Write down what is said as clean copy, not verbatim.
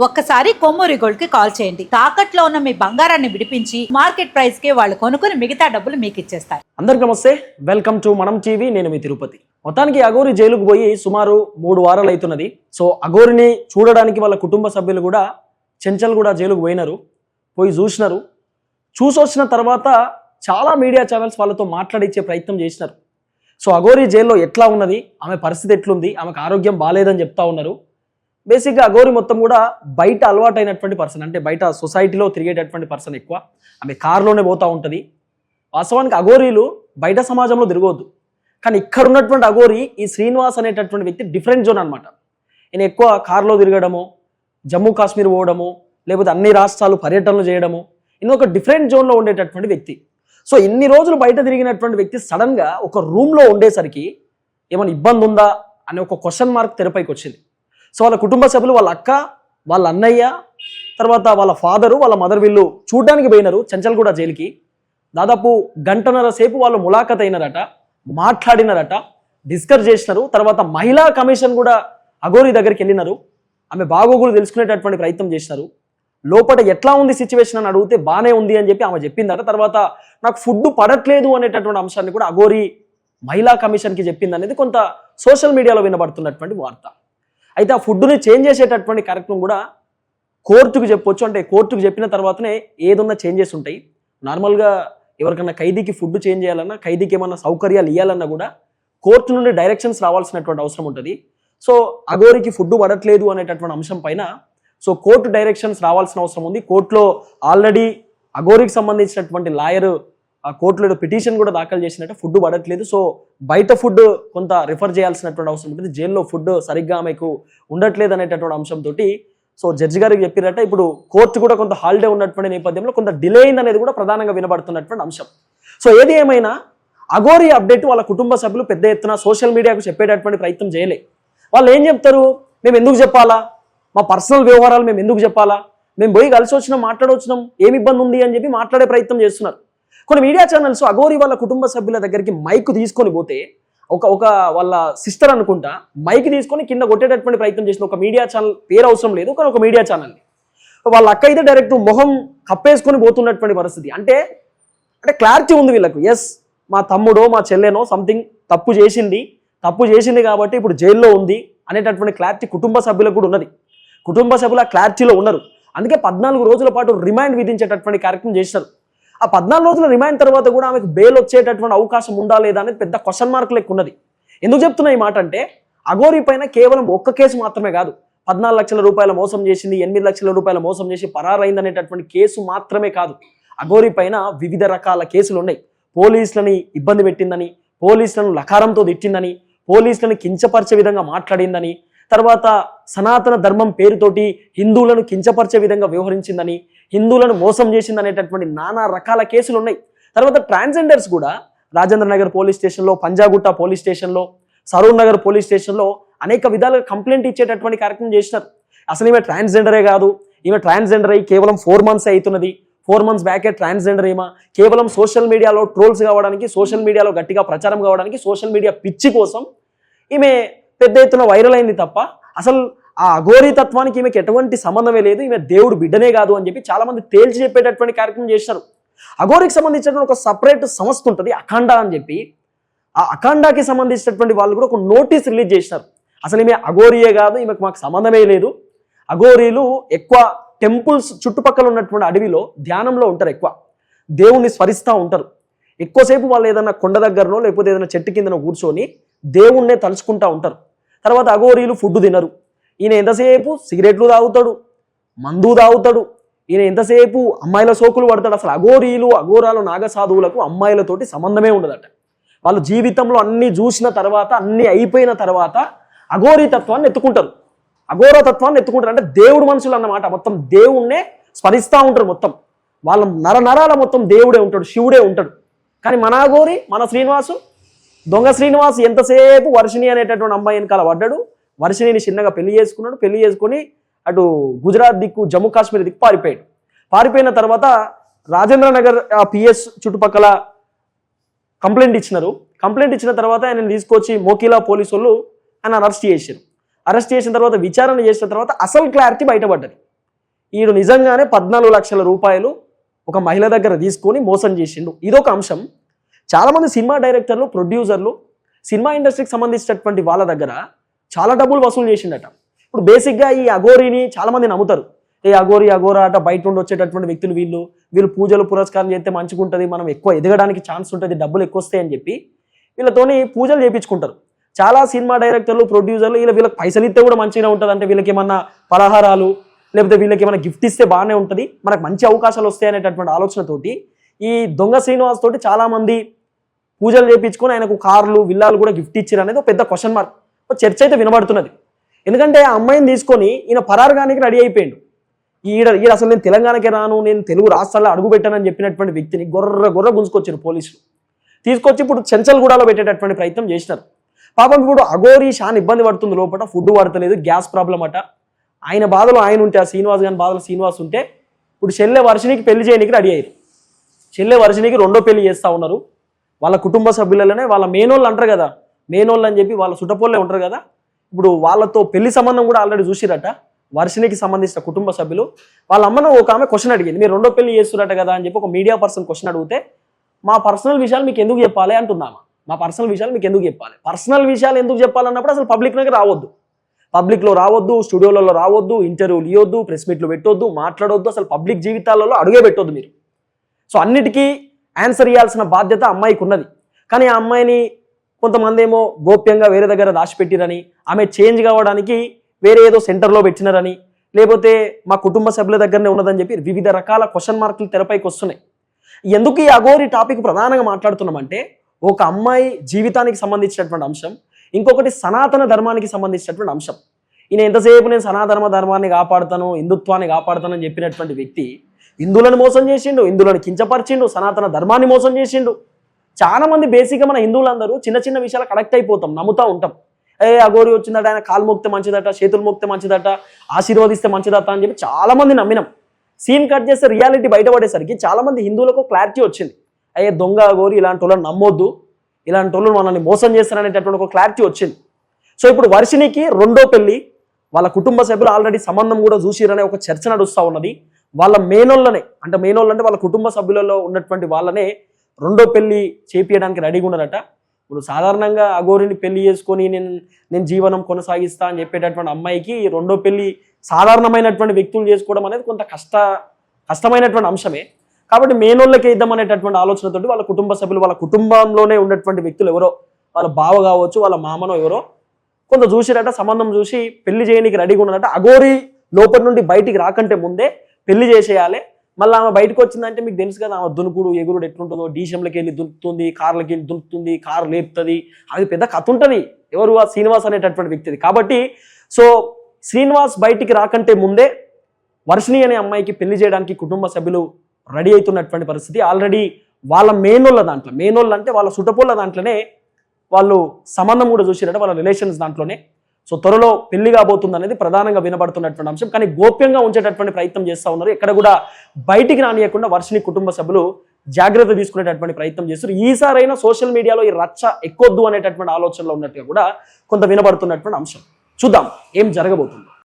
ఒక్కసారి కొమ్మూరి గోల్డ్ కి కాల్ చేయండి. తాకట్లో ఉన్న మీ బంగారాన్ని విడిపించి మార్కెట్ ప్రైస్ కి వాళ్ళు కొనుక్కుని మిగతా డబ్బులు మీకు ఇచ్చేస్తారు. అందరికీ నమస్తే, వెల్కమ్ టు మనం టీవీ. నేను మీ తిరుపతి. మొత్తానికి అఘోరి జైలుకు పోయి సుమారు 3 వారాలు అవుతున్నది. సో అఘోరిని చూడడానికి వాళ్ళ కుటుంబ సభ్యులు కూడా చెంచల్ కూడా జైలుకు పోయినారు, పోయి చూసినారు. చూసొచ్చిన తర్వాత చాలా మీడియా ఛానల్స్ వాళ్ళతో మాట్లాడించే ప్రయత్నం చేసినారు. సో అఘోరి జైల్లో ఎట్లా ఉన్నది, ఆమె పరిస్థితి ఎట్లుంది, ఆమెకు ఆరోగ్యం బాగాలేదని చెప్తా ఉన్నారు. బేసిక్గా అఘోరి మొత్తం కూడా బయట అలవాటైనటువంటి పర్సన్, అంటే బయట సొసైటీలో తిరిగేటటువంటి పర్సన్ ఎక్కువ. ఆమె కారులోనే పోతూ ఉంటుంది. వాస్తవానికి అఘోరీలు బయట సమాజంలో తిరగవద్దు, కానీ ఇక్కడ ఉన్నటువంటి అఘోరి ఈ శ్రీనివాస్ అనేటటువంటి వ్యక్తి డిఫరెంట్ జోన్ అనమాట. ఈయన ఎక్కువ కారులో తిరగడము, జమ్మూ కాశ్మీర్ పోవడము, లేకపోతే అన్ని రాష్ట్రాలు పర్యటనలు చేయడము, ఈయన ఒక డిఫరెంట్ జోన్లో ఉండేటటువంటి వ్యక్తి. సో ఇన్ని రోజులు బయట తిరిగినటువంటి వ్యక్తి సడన్గా ఒక రూమ్లో ఉండేసరికి ఏమైనా ఇబ్బంది ఉందా అనే ఒక క్వశ్చన్ మార్క్ తెరపైకి వచ్చింది. సో వాళ్ళ కుటుంబ సభ్యులు, వాళ్ళ అక్క, వాళ్ళ అన్నయ్య, తర్వాత వాళ్ళ ఫాదరు, వాళ్ళ మదర్ వీళ్ళు చూడడానికి పోయినారు చెంచల్గూడ జైలుకి. దాదాపు గంటన్నర సేపు వాళ్ళు ములాఖత్ అయినారట, మాట్లాడినారట, డిస్కస్ చేసినారు. తర్వాత మహిళా కమిషన్ కూడా అఘోరి దగ్గరికి వెళ్ళినారు. ఆమె బాగోగులు తెలుసుకునేటటువంటి ప్రయత్నం చేసినారు. లోపల ఎట్లా ఉంది సిచ్యువేషన్ అని అడిగితే బాగానే ఉంది అని చెప్పి ఆమె చెప్పిందట. తర్వాత నాకు ఫుడ్ పడట్లేదు అనేటటువంటి అంశాన్ని కూడా అఘోరి మహిళా కమిషన్కి చెప్పింది అనేది కొంత సోషల్ మీడియాలో వినబడుతున్నటువంటి వార్త. అయితే ఆ ఫుడ్ని చేంజ్ చేసేటటువంటి కార్యక్రమం కూడా కోర్టుకు చెప్పొచ్చు. అంటే కోర్టుకు చెప్పిన తర్వాతనే ఏదన్నా చేంజెస్ ఉంటాయి. నార్మల్గా ఎవరికన్నా ఖైదీకి ఫుడ్ చేంజ్ చేయాలన్నా, ఖైదీకి ఏమన్నా సౌకర్యాలు ఇవ్వాలన్నా కూడా కోర్టు నుండి డైరెక్షన్స్ రావాల్సినటువంటి అవసరం ఉంటుంది. సో అఘోరికి ఫుడ్ పడట్లేదు అనేటటువంటి అంశం పైన సో కోర్టు డైరెక్షన్స్ రావాల్సిన అవసరం ఉంది. కోర్టులో ఆల్రెడీ అఘోరికి సంబంధించినటువంటి లాయర్ ఆ కోర్టులో పిటిషన్ కూడా దాఖలు చేసినట్టు ఫుడ్ పడట్లేదు, సో బయట ఫుడ్ కొంత రిఫర్ చేయాల్సినటువంటి అవసరం ఉంటుంది, జైల్లో ఫుడ్ సరిగ్గా ఆమెకు ఉండట్లేదు అనేటటువంటి అంశంతో సో జడ్జి గారికి చెప్పిరట. ఇప్పుడు కోర్టు కూడా కొంత హాలిడే ఉన్నటువంటి నేపథ్యంలో కొంత డిలే అయింది అనేది కూడా ప్రధానంగా వినబడుతున్నటువంటి అంశం. సో ఏది ఏమైనా అఘోరి అప్డేట్ వాళ్ళ కుటుంబ సభ్యులు పెద్ద ఎత్తున సోషల్ మీడియాకు చెప్పేటటువంటి ప్రయత్నం చేయలే. వాళ్ళు ఏం చెప్తారు, మేము ఎందుకు చెప్పాలా, మా పర్సనల్ వ్యవహారాలు మేము ఎందుకు చెప్పాలా, మేము పోయి కలిసి వచ్చినాం, మాట్లాడవచ్చినాం, ఏమి ఇబ్బంది ఉంది అని చెప్పి మాట్లాడే ప్రయత్నం చేస్తున్నారు. కొన్ని మీడియా ఛానల్స్ అఘోరి వాళ్ళ కుటుంబ సభ్యుల దగ్గరికి మైక్ తీసుకొని పోతే ఒక వాళ్ళ సిస్టర్ అనుకుంటా మైక్ తీసుకొని కింద కొట్టేటటువంటి ప్రయత్నం చేసిన ఒక మీడియా ఛానల్, పేరు అవసరం లేదు కానీ ఒక మీడియా ఛానల్ని, వాళ్ళ అక్క అయితే డైరెక్ట్ మొహం కప్పేసుకొని పోతున్నటువంటి పరిస్థితి. అంటే క్లారిటీ ఉంది వీళ్ళకు, ఎస్ మా తమ్ముడో మా చెల్లెనో సంథింగ్ తప్పు చేసింది కాబట్టి ఇప్పుడు జైల్లో ఉంది అనేటటువంటి క్లారిటీ కుటుంబ సభ్యులకు కూడా ఉన్నది. కుటుంబ సభ్యుల క్లారిటీలో ఉన్నారు. అందుకే 14 రోజుల పాటు రిమాండ్ విధించేటటువంటి కార్యక్రమం చేశారు. ఆ 14 రోజుల రిమాండ్ తర్వాత కూడా ఆమెకు బెయిల్ వచ్చేటటువంటి అవకాశం ఉందా లేదా అనేది పెద్ద క్వశ్చన్ మార్క్ లెక్క ఉన్నది. ఎందుకు చెప్తున్నా ఈ మాట అంటే అఘోరి పైన కేవలం ఒక్క కేసు మాత్రమే కాదు, 14 లక్షల రూపాయల మోసం చేసింది, 8 లక్షల రూపాయల మోసం చేసి పరారైంది అనేటటువంటి కేసు మాత్రమే కాదు, అఘోరి పైన వివిధ రకాల కేసులు ఉన్నాయి. పోలీసులని ఇబ్బంది పెట్టిందని, పోలీసులను లకారంతో తిట్టిందని, పోలీసులను కించపరిచే విధంగా మాట్లాడిందని, తర్వాత సనాతన ధర్మం పేరుతోటి హిందువులను కించపరిచే విధంగా వ్యవహరించిందని, హిందువులను మోసం చేసింది అనేటటువంటి నానా రకాల కేసులు ఉన్నాయి. తర్వాత ట్రాన్స్జెండర్స్ కూడా రాజేంద్ర నగర్ పోలీస్ స్టేషన్లో, పంజాగుట్ట పోలీస్ స్టేషన్లో, సరూర్ నగర్ పోలీస్ స్టేషన్లో అనేక విధాలుగా కంప్లైంట్ ఇచ్చేటటువంటి కార్యక్రమం చేసినారు. అసలు ఈమె ట్రాన్స్జెండరే కాదు, ఈమె ట్రాన్స్జెండర్ అయ్యి కేవలం 4 months అవుతున్నది, 4 months బ్యాకే ట్రాన్స్జెండర్ ఏమా, కేవలం సోషల్ మీడియాలో ట్రోల్స్ కావడానికి, సోషల్ మీడియాలో గట్టిగా ప్రచారం కావడానికి, సోషల్ మీడియా పిచ్చి కోసం ఈమె పెద్ద ఎత్తున వైరల్ అయింది తప్ప అసలు ఆ అఘోరి తత్వానికి ఈమెకి ఎటువంటి సంబంధమే లేదు, ఈమె దేవుడు బిడ్డనే కాదు అని చెప్పి చాలా మంది తేల్చి చెప్పేటటువంటి కార్యక్రమం చేశారు. అఘోరికి సంబంధించినటువంటి ఒక సపరేట్ సంస్థ ఉంటుంది అఖండ అని చెప్పి, ఆ అఖండాకి సంబంధించినటువంటి వాళ్ళు కూడా ఒక నోటీస్ రిలీజ్ చేసినారు. అసలు ఈమె అఘోరియే కాదు, ఈమెకు మాకు సంబంధమే లేదు, అఘోరీలు ఎక్కువ టెంపుల్స్ చుట్టుపక్కల ఉన్నటువంటి అడవిలో ధ్యానంలో ఉంటారు, ఎక్కువ దేవుణ్ణి స్మరిస్తూ ఉంటారు. ఎక్కువసేపు వాళ్ళు ఏదైనా కొండ దగ్గరనో లేకపోతే ఏదైనా చెట్టు కిందనో కూర్చొని దేవుణ్ణే తలుచుకుంటూ ఉంటారు. తర్వాత అఘోరీలు ఫుడ్ తినరు, ఈయన ఎంతసేపు సిగరెట్లు తాగుతాడు, మందు తాగుతాడు, ఈయన ఎంతసేపు అమ్మాయిల సోకులు పడతాడు. అసలు అఘోరీలు, అఘోరాలు, నాగసాధువులకు అమ్మాయిలతోటి సంబంధమే ఉండదట. వాళ్ళు జీవితంలో అన్ని చూసిన తర్వాత, అన్ని అయిపోయిన తర్వాత అఘోరీ తత్వాన్ని ఎత్తుకుంటారు, అఘోరతత్వాన్ని ఎత్తుకుంటారు. అంటే దేవుడు మనుషులు అన్నమాట, మొత్తం దేవుణ్ణే స్మరిస్తూ ఉంటారు. మొత్తం వాళ్ళ నరాల మొత్తం దేవుడే ఉంటాడు, శివుడే ఉంటాడు. కానీ మన అఘోరి, మన శ్రీనివాసు, దొంగ శ్రీనివాస్ ఎంతసేపు వర్షిణి అనేటటువంటి అమ్మాయి వెనకాల పడ్డాడు, వర్షిణిని చిన్నగా పెళ్లి చేసుకున్నాడు, పెళ్లి చేసుకుని అటు గుజరాత్ దిక్కు, జమ్మూ కాశ్మీర్ దిక్కు పారిపోయాడు. పారిపోయిన తర్వాత రాజేంద్ర నగర్ పిఎస్ చుట్టుపక్కల కంప్లైంట్ ఇచ్చినారు. కంప్లైంట్ ఇచ్చిన తర్వాత ఆయన తీసుకొచ్చి మోకిలా పోలీసు వాళ్ళు ఆయన అరెస్ట్ చేశారు. అరెస్ట్ చేసిన తర్వాత విచారణ చేసిన తర్వాత అసలు క్లారిటీ బయటపడ్డది. ఈడు నిజంగానే 14 లక్షల రూపాయలు ఒక మహిళ దగ్గర తీసుకొని మోసం చేసిండు. ఇదొక అంశం. చాలామంది సినిమా డైరెక్టర్లు, ప్రొడ్యూసర్లు, సినిమా ఇండస్ట్రీకి సంబంధించినటువంటి వాళ్ళ దగ్గర చాలా డబ్బులు వసూలు చేసిండట. ఇప్పుడు బేసిక్గా ఈ అఘోరిని చాలామంది నమ్ముతారు. అఘోరా అట బయట నుండి వచ్చేటటువంటి వ్యక్తులు వీళ్ళు పూజలు పురస్కారం చేస్తే మంచిగా ఉంటుంది, మనం ఎక్కువ ఎదగడానికి ఛాన్స్ ఉంటుంది, డబ్బులు ఎక్కువ వస్తాయని చెప్పి వీళ్ళతోని పూజలు చేయించుకుంటారు. చాలా సినిమా డైరెక్టర్లు, ప్రొడ్యూసర్లు వీళ్ళకి పైసలు ఇస్తే కూడా మంచిగా ఉంటుంది, అంటే వీళ్ళకి ఏమన్నా పలహారాలు లేకపోతే వీళ్ళకి ఏమైనా గిఫ్ట్ ఇస్తే బాగానే ఉంటుంది, మనకు మంచి అవకాశాలు వస్తాయి అనేటటువంటి ఆలోచనతోటి ఈ దొంగ శ్రీనివాస్ తోటి చాలామంది పూజలు చేయించుకొని ఆయనకు కార్లు, విల్లాలు కూడా గిఫ్ట్ ఇచ్చారు అనేది ఒక పెద్ద క్వశ్చన్ మార్క్, ఒక చర్చ అయితే వినబడుతున్నది. ఎందుకంటే ఆ అమ్మాయిని తీసుకొని ఈయన పరారుగానికి రెడీ అయిపోయిండు. ఈడ అసలు నేను తెలంగాణకే రాను, నేను తెలుగు రాష్ట్రాల్లో అడుగు పెట్టానని చెప్పినటువంటి వ్యక్తిని గొర్ర గుంజుకొచ్చారు పోలీసులు. తీసుకొచ్చి ఇప్పుడు చెంచల్గూడలో పెట్టేటటువంటి ప్రయత్నం చేసినారు. పాపం ఇప్పుడు అఘోరి చాలా ఇబ్బంది పడుతుంది, లోపల ఫుడ్ పడతలేదు, గ్యాస్ ప్రాబ్లం అట. ఆయన బాధలు ఆయన ఉంటే, ఆ శ్రీనివాస్ గారి బాధలు శ్రీనివాస్ ఉంటే ఇప్పుడు చెల్లె వర్షినికి పెళ్లి చేయడానికి రెడీ అయ్యారు. చెల్లె వర్షినికి రెండో పెళ్లి చేస్తూ ఉన్నారు. వాళ్ళ కుటుంబ సభ్యులలోనే వాళ్ళ మేనోళ్ళు అంటారు కదా, మేనోళ్ళు అని చెప్పి వాళ్ళ చుట్టపోళ్ళే ఉంటారు కదా, ఇప్పుడు వాళ్ళతో పెళ్లి సంబంధం కూడా ఆల్రెడీ చూసిరట వర్షినికి సంబంధించిన కుటుంబ సభ్యులు. వాళ్ళ అమ్మను ఒక ఆమె క్వశ్చన్ అడిగింది, మీరు రెండో పెళ్లి చేస్తున్నట్ట కదా అని చెప్పి ఒక మీడియా పర్సన్ క్వశ్చన్ అడిగితే, మా పర్సనల్ విషయాలు మీకు ఎందుకు చెప్పాలి అంటున్నామా, మా పర్సనల్ విషయాలు మీకు ఎందుకు చెప్పాలి, పర్సనల్ విషయాలు ఎందుకు చెప్పాలన్నప్పుడు అసలు పబ్లిక్లోకి రావద్దు, పబ్లిక్లో రావద్దు, స్టూడియోలలో రావద్దు, ఇంటర్వ్యూలు ఇవ్వద్దు, ప్రెస్ మీట్లు పెట్టొద్దు, మాట్లాడొద్దు, అసలు పబ్లిక్ జీవితాలలో అడుగే పెట్టొద్దు మీరు. సో అన్నిటికీ ఆన్సర్ ఇవ్వాల్సిన బాధ్యత అమ్మాయికి ఉన్నది. కానీ ఆ అమ్మాయిని కొంతమంది ఏమో గోప్యంగా వేరే దగ్గర దాచిపెట్టిరని, ఆమె చేంజ్ కావడానికి వేరే ఏదో సెంటర్లో పెట్టినారని, లేకపోతే మా కుటుంబ సభ్యుల దగ్గరనే ఉన్నదని చెప్పి వివిధ రకాల క్వశ్చన్ మార్కులు తెరపైకి వస్తున్నాయి. ఎందుకు ఈ అఘోరి టాపిక్ ప్రధానంగా మాట్లాడుతున్నామంటే, ఒక అమ్మాయి జీవితానికి సంబంధించినటువంటి అంశం, ఇంకొకటి సనాతన ధర్మానికి సంబంధించినటువంటి అంశం. ఈయన ఎంతసేపు నేను సనాతన ధర్మాన్ని కాపాడుతాను, హిందుత్వాన్ని కాపాడుతానని చెప్పినటువంటి వ్యక్తి హిందువులను మోసం చేసిండు, హిందువులను కించపరిచిండు, సనాతన ధర్మాన్ని మోసం చేసిండు. చాలా మంది బేసిక్గా మన హిందువులందరూ చిన్న చిన్న విషయాలకు కనెక్ట్ అయిపోతాం, నమ్ముతూ ఉంటాం. అఘోరి వచ్చిందట, ఆయన కాలు మోక్తే మంచిదట, చేతులు మోక్తే మంచిదట, ఆశీర్వదిస్తే మంచిదట అని చెప్పి చాలా మంది నమ్మినాం. సీన్ కట్ చేస్తే రియాలిటీ బయటపడేసరికి చాలా మంది హిందువులకు క్లారిటీ వచ్చింది. దొంగ అఘోరి ఇలాంటి వాళ్ళని నమ్మొద్దు, ఇలాంటి వాళ్ళు మనల్ని మోసం చేస్తారనేటటువంటి ఒక క్లారిటీ వచ్చింది. సో ఇప్పుడు వర్షినికి రెండో పెళ్లి, వాళ్ళ కుటుంబ సభ్యులు ఆల్రెడీ సంబంధం కూడా చూసిరనే ఒక చర్చ నడుస్తూ ఉన్నది. వాళ్ళ మేనోళ్ళనే, అంటే మేనోళ్ళు అంటే వాళ్ళ కుటుంబ సభ్యులలో ఉన్నటువంటి వాళ్ళనే రెండో పెళ్లి చేపియడానికి రెడీగా ఉన్నారట. ఇప్పుడు సాధారణంగా అఘోరిని పెళ్లి చేసుకొని నేను జీవనం కొనసాగిస్తా అని చెప్పేటటువంటి అమ్మాయికి రెండో పెళ్లి సాధారణమైనటువంటి వ్యక్తులు చేసుకోవడం అనేది కొంత కష్టమైనటువంటి అంశమే. కాబట్టి మేనోళ్ళకి ఇద్దామనేటటువంటి ఆలోచనతోటి వాళ్ళ కుటుంబ సభ్యులు, వాళ్ళ కుటుంబంలోనే ఉన్నటువంటి వ్యక్తులు ఎవరో, వాళ్ళ బావ కావచ్చు, వాళ్ళ మామనో ఎవరో కొంత చూసిరట, సంబంధం చూసి పెళ్లి చేయడానికి రెడీగా ఉన్నారట. అఘోరి లోపల నుండి బయటికి రాకంటే ముందే పెళ్లి చేసేయాలి. మళ్ళీ ఆమె బయటకు వచ్చిందంటే మీకు తెలుసు కదా, ఆమె దునుకుడు ఎగురుడు ఎట్లుంటుందో, డీసెంలోకి వెళ్ళి దునుకుతుంది, కార్లకి వెళ్ళి దునుకుతుంది, కారు లేపుతుంది, అది పెద్ద కథ ఉంటుంది ఎవరు, ఆ శ్రీనివాస్ అనేటటువంటి వ్యక్తిది. కాబట్టి సో శ్రీనివాస్ బయటికి రాకంటే ముందే వర్షిణి అనే అమ్మాయికి పెళ్లి చేయడానికి కుటుంబ సభ్యులు రెడీ అవుతున్నటువంటి పరిస్థితి. ఆల్రెడీ వాళ్ళ మేనోళ్ళ దాంట్లో, మేనోళ్ళు అంటే వాళ్ళ సుటపోళ్ళ దాంట్లోనే వాళ్ళు సంబంధం కూడా చూసిరట, వాళ్ళ రిలేషన్స్ దాంట్లోనే. సో త్వరలో పెళ్లి కాబోతుంది అనేది ప్రధానంగా వినబడుతున్నటువంటి అంశం. కానీ గోప్యంగా ఉంచేటటువంటి ప్రయత్నం చేస్తూ ఉన్నారు. ఎక్కడ కూడా బయటికి రానియకుండా వర్షిణి కుటుంబ సభ్యులు జాగ్రత్త తీసుకునేటటువంటి ప్రయత్నం చేస్తారు. ఈసారైనా సోషల్ మీడియాలో ఈ రచ్చ ఎక్కొద్దు అనేటటువంటి ఆలోచనలో ఉన్నట్టుగా కూడా కొంత వినబడుతున్నటువంటి అంశం. చూద్దాం ఏం జరగబోతుంది.